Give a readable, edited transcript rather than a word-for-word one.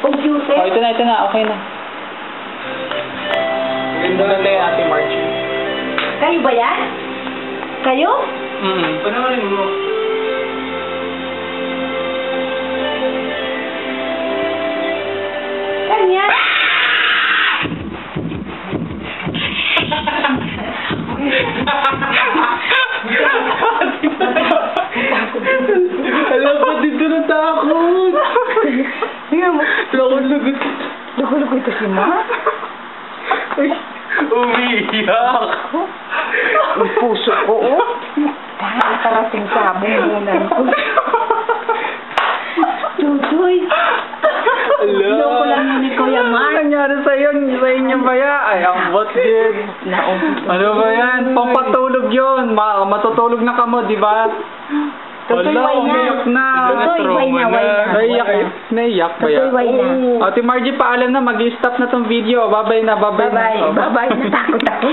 computer. Oh, ito na. Okay na. Ganda yung Ate Margie. Kayo ba yan? Kayo? Panoorin mo. Kanya? Alam ko, dito na takot. Tingnan mo. Lagot-lagot. Lagot ito si Ma. Ay, umiiyak. Ang puso ko, oh. Dahil parating sa bubunan ko. Tutoy. Hindi ko lang yun ni Kuya Mark. Ano nangyari sa'yo? Sa inyo ba yan? Ay, ang bot din. Ano ba yan? Pampatulog yun. Matutulog na kamo, di ba? Tutoy, Wala, why na? umiyak na. Tutoy, why na? Naiyak ba yan? Tutoy, why na? Ate Margie, paalam na. Mag-stop na tong video. Bye-bye na. Bye-bye. Bye-bye. Natakot ako.